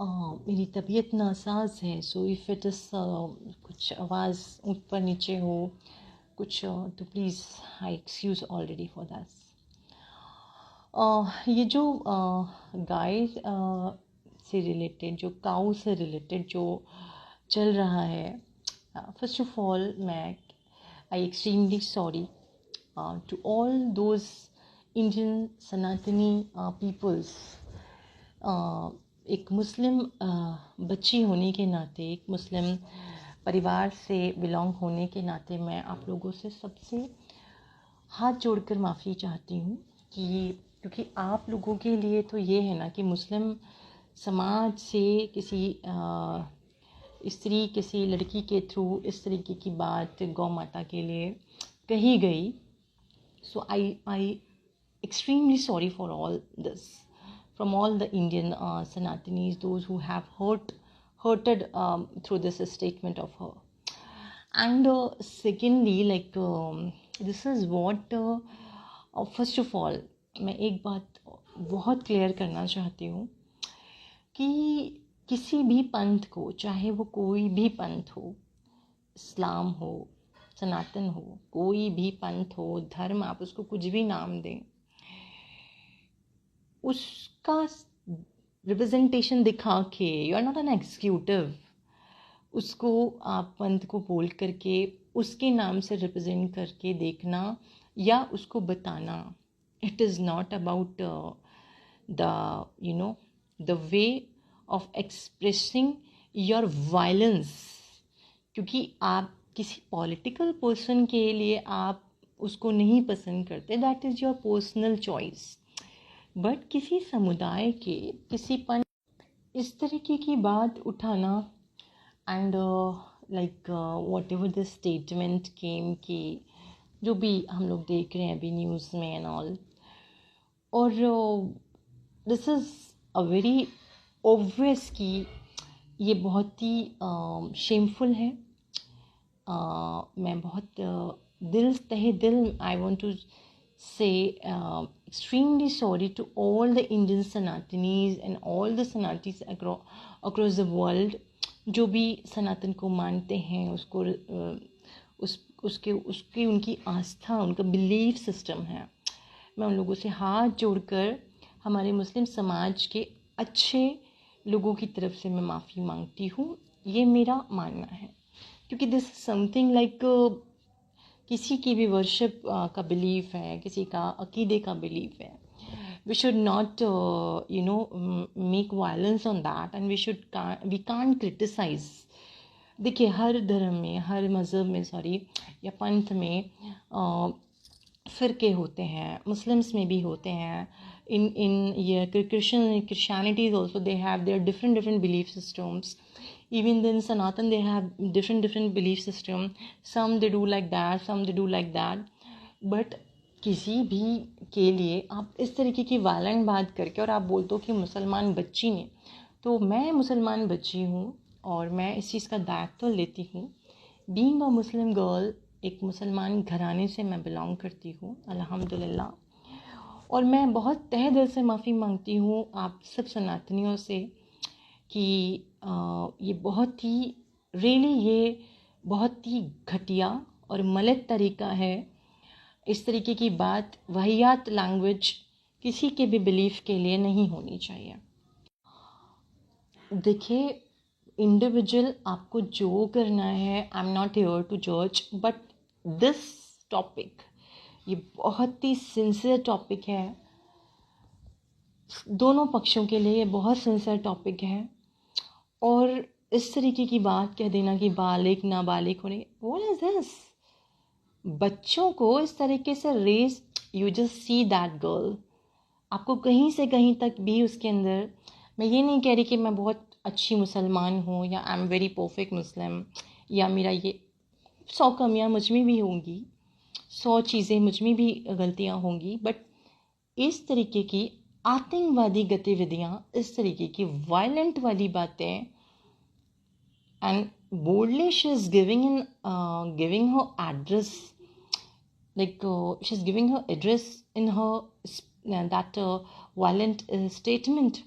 मेरी तबीयत नासाज है, सो इफ़ इट इज़ कुछ आवाज़ ऊपर नीचे हो कुछ, तो please I excuse already for that. ये जो गाय से रिलेटेड, जो काऊ से रिलेटेड जो चल रहा है, फर्स्ट ऑफ ऑल मैं I extremely sorry to all those Indian Sanatani peoples. एक मुस्लिम बच्ची होने के नाते, एक मुस्लिम परिवार से बिलोंग होने के नाते मैं आप लोगों से सबसे हाथ जोड़कर माफ़ी चाहती हूँ कि क्योंकि आप लोगों के लिए तो ये है ना कि मुस्लिम समाज से किसी स्त्री, किसी लड़की के थ्रू इस तरीके की बात गौ माता के लिए कही गई। सो आई extremely sorry for all this from all the Indian Sanatanis, those who have hurted through this statement of her. And secondly, like this is what first of all मैं एक बात बहुत क्लियर करना चाहती हूँ कि किसी भी पंथ को, चाहे वो कोई भी पंथ हो, इस्लाम हो, सनातन हो, कोई भी पंथ हो, धर्म, आप उसको कुछ भी नाम दें, उसका रिप्रेजेंटेशन दिखा के, you are not an executive, उसको आप पंथ को बोल करके उसके नाम से रिप्रेजेंट करके देखना या उसको बताना, it is not about the you know the way of expressing your violence. क्योंकि आप किसी पॉलिटिकल पर्सन के लिए आप उसको नहीं पसंद करते, that is your personal choice, but किसी समुदाय के किसी पन इस तरीके की बात उठाना and like whatever the statement came कि जो भी हम लोग देख रहे हैं अभी न्यूज़ में एंड ऑल, और this is a very obvious कि ये बहुत ही शेमफुल है। मैं बहुत दिल तहे दिल I want to say extremely sorry to all the Indian Sanatanis and all the Sanatis across the world जो भी सनातन को मानते हैं, उसको उसकी उनकी आस्था, उनका बिलीफ सिस्टम है। मैं उन लोगों से हाथ जोड़कर हमारे मुस्लिम समाज के अच्छे लोगों की तरफ से मैं माफ़ी मांगती हूँ, ये मेरा मानना है। क्योंकि दिस इज़ समथिंग लाइक किसी की भी वर्शिप का बिलीफ है, किसी का अकीदे का बिलीफ है, we should not make violence on that and we can't criticise. देखिए, हर धर्म में, हर मज़हब में या पंथ में फ़िरके होते हैं, मुस्लिम्स में भी होते हैं, in yeah, Christianity is also, they have their different belief systems. Even then Sanatan, they have different belief system. Some they do like that, some they do like that. But किसी भी के लिए आप इस तरीके की वायलेंट बात करके और आप बोलते हो कि मुसलमान बच्ची ने, तो मैं मुसलमान बच्ची हूँ और मैं इस चीज़ का दायित्व लेती हूँ। बीइंग अ मुस्लिम गर्ल, एक मुसलमान घराने से मैं बिलोंग करती हूँ, अल्हम्दुलिल्लाह। और मैं बहुत तहे दिल से माफ़ी मांगती हूँ आप सब सनातनियों से कि ये बहुत ही ये बहुत ही घटिया और मलिक तरीका है। इस तरीके की बात, वाहियात लैंग्वेज किसी के भी बिलीफ के लिए नहीं होनी चाहिए। देखिए, इंडिविजुअल आपको जो करना है, I am not here to जज, बट दिस टॉपिक, ये बहुत ही सिंसियर टॉपिक है, दोनों पक्षों के लिए ये बहुत सिंसियर टॉपिक है। और इस तरीके की बात कह देना कि बालिग नाबालिग होने, व्हाट इज दिस? बच्चों को इस तरीके से raise, you just see that girl, आपको कहीं से कहीं तक भी उसके अंदर, मैं ये नहीं कह रही कि मैं बहुत अच्छी मुसलमान हूँ या आई एम वेरी परफेक्ट मुस्लिम, या मेरा ये 100 कमियाँ मुझ में भी होंगी, 100 चीज़ें मुझ में भी गलतियाँ होंगी, बट इस तरीके की आतंकवादी गतिविधियाँ, इस तरीके की वायलेंट वाली बातें, and boldly she is giving her address, like she is giving her address in her that violent statement.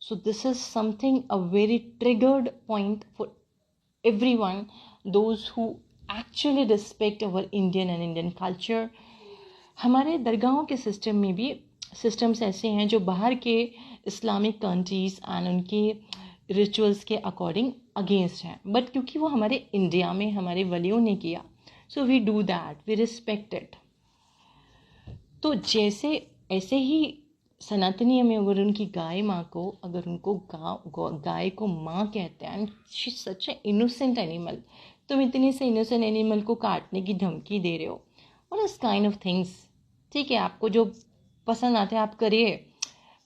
So this is something a very triggered point for everyone, those who actually respect our Indian and Indian culture. हमारे दरगाहों के system में भी systems ऐसे हैं जो बाहर के Islamic countries and उनके रिचुअल्स के अकॉर्डिंग अगेंस्ट हैं, बट क्योंकि वो हमारे इंडिया में हमारे वलियों ने किया, so we do that, we respect it. तो जैसे ऐसे ही सनातनी में अगर उनकी गाय माँ को, अगर उनको गाय को माँ कहते हैं, and she such A innocent animal, तुम इतनी से इनोसेंट एनिमल को काटने की धमकी दे रहे हो, what is kind of things. ठीक है, आपको जो पसंद आते हैं आप करिए,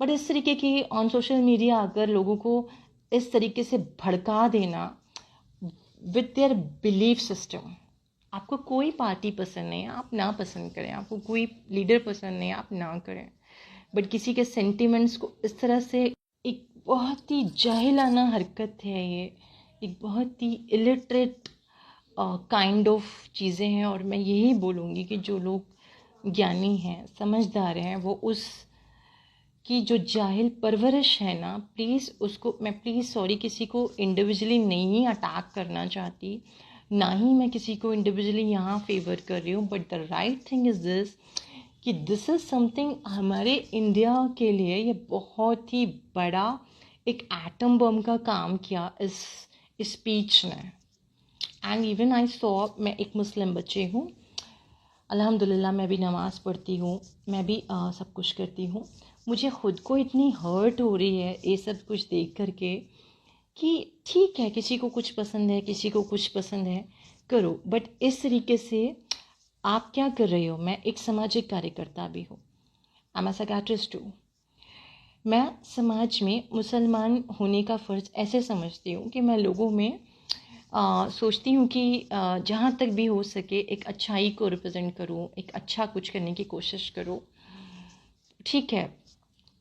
बट इस तरीके की ऑन सोशल मीडिया आकर लोगों को इस तरीके से भड़का देना विद देयर बिलीफ सिस्टम. आपको कोई पार्टी पसंद नहीं है, आप ना पसंद करें, आपको कोई लीडर पसंद नहीं है, आप ना करें, बट किसी के सेंटिमेंट्स को इस तरह से, एक बहुत ही जाहिलाना हरकत है ये, एक बहुत ही इलिटरेट काइंड ऑफ चीज़ें हैं. और मैं यही बोलूँगी कि जो लोग ज्ञानी हैं, समझदार हैं, वो उस की जो जाहिल परवरिश है ना, प्लीज़ उसको, मैं प्लीज़ सॉरी किसी को इंडिविजुअली नहीं अटैक करना चाहती, ना ही मैं किसी को इंडिविजुअली यहाँ फेवर कर रही हूँ, but the right thing is this कि दिस इज़ समथिंग हमारे इंडिया के लिए ये बहुत ही बड़ा एक एटम बम का काम किया इस स्पीच ने. एंड इवन आई सॉ, मैं एक मुस्लिम बच्चे हूँ, अल्हम्दुलिल्लाह मैं भी नमाज़ पढ़ती हूँ, मैं भी सब कुछ करती हूँ, मुझे ख़ुद को इतनी हर्ट हो रही है ये सब कुछ देख करके कि ठीक है, किसी को कुछ पसंद है, किसी को कुछ पसंद है, करो, बट इस तरीके से आप क्या कर रहे हो. मैं एक सामाजिक कार्यकर्ता भी हूँ, आई एम अ साइकियाट्रिस्ट हूँ. मैं समाज में मुसलमान होने का फ़र्ज़ ऐसे समझती हूँ कि मैं लोगों में सोचती हूँ कि जहाँ तक भी हो सके एक अच्छाई को रिप्रेजेंट करूँ, एक अच्छा कुछ करने की कोशिश करूँ. ठीक है,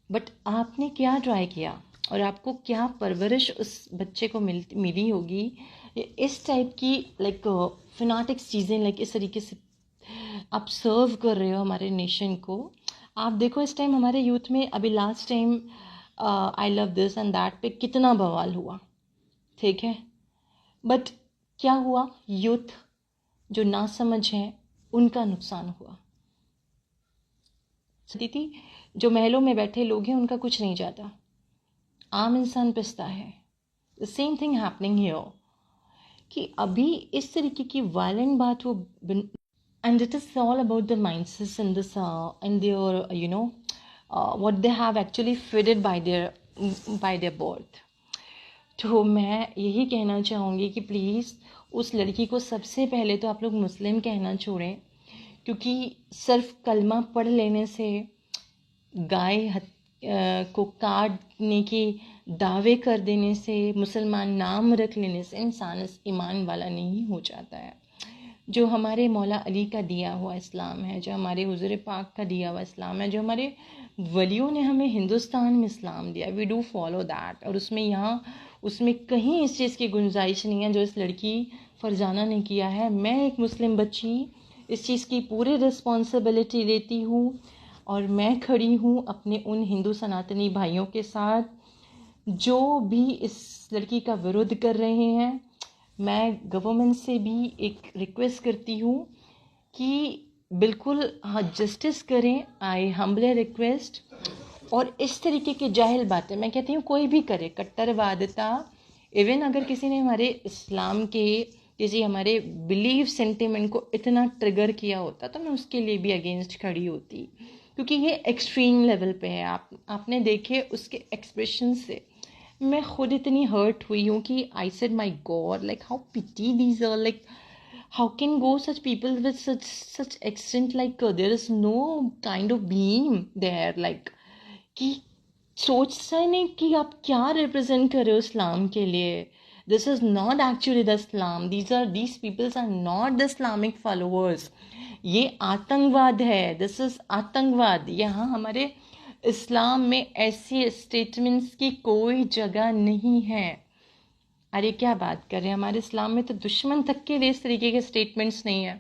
बट आपने क्या ट्राई किया और आपको क्या परवरिश उस बच्चे को मिली होगी. इस टाइप की लाइक फिनाटिक्स चीज़ें, लाइक इस तरीके से आप सर्व कर रहे हो हमारे नेशन को. आप देखो इस टाइम हमारे यूथ में, अभी last time I love this and that पे कितना बवाल हुआ, ठीक है, बट क्या हुआ, यूथ जो ना समझ है उनका नुकसान हुआ. दीदी, जो महलों में बैठे लोग हैं उनका कुछ नहीं जाता, आम इंसान पिसता है. The same thing happening here कि अभी इस तरीके की वायलेंट बात हो, and it is all about the mindsets in this in their what they have actually fitted by their birth. तो मैं यही कहना चाहूँगी कि प्लीज़ उस लड़की को सबसे पहले तो आप लोग मुस्लिम कहना छोड़ें, क्योंकि सिर्फ कलमा पढ़ लेने से, गाय को काटने के दावे कर देने से, मुसलमान नाम रख लेने से इंसान ईमान वाला नहीं हो जाता है. जो हमारे मौला अली का दिया हुआ इस्लाम है, जो हमारे हुज़ूर पाक का दिया हुआ इस्लाम है, जो हमारे वलियों ने हमें हिंदुस्तान में इस्लाम दिया, वी डू फॉलो दैट. और उसमें कहीं इस चीज़ की गुंजाइश नहीं है जो इस लड़की फरजाना ने किया है. मैं एक मुस्लिम बच्ची इस चीज़ की पूरी रिस्पॉन्सिबिलिटी लेती हूँ और मैं खड़ी हूँ अपने उन हिंदू सनातनी भाइयों के साथ जो भी इस लड़की का विरोध कर रहे हैं. मैं गवर्नमेंट से भी एक रिक्वेस्ट करती हूँ कि बिल्कुल हाँ जस्टिस करें, आई हम्बली रिक्वेस्ट. और इस तरीके की जाहिल बातें मैं कहती हूँ कोई भी करे, कट्टरवादिता, इवन अगर किसी ने हमारे इस्लाम के किसी हमारे बिलीव सेंटिमेंट को इतना ट्रिगर किया होता तो मैं उसके लिए भी अगेंस्ट खड़ी होती, क्योंकि ये एक्सट्रीम लेवल पे है. आपने देखे उसके एक्सप्रेशन से मैं खुद इतनी हर्ट हुई हूँ कि I said my god, like how pity these are, like how can go such people with such extent, like there is no kind of being there, like कि सोचते नहीं कि आप क्या रिप्रेजेंट कर रहे हो इस्लाम के लिए. This is not actually the Islam, these peoples are not the Islamic followers. ये आतंकवाद है, दिस इज़ आतंकवाद. यहाँ हमारे इस्लाम में ऐसी स्टेटमेंट्स की कोई जगह नहीं है. अरे क्या बात कर रहे हैं, हमारे इस्लाम में तो दुश्मन तक के लिए इस तरीके के स्टेटमेंट्स नहीं है.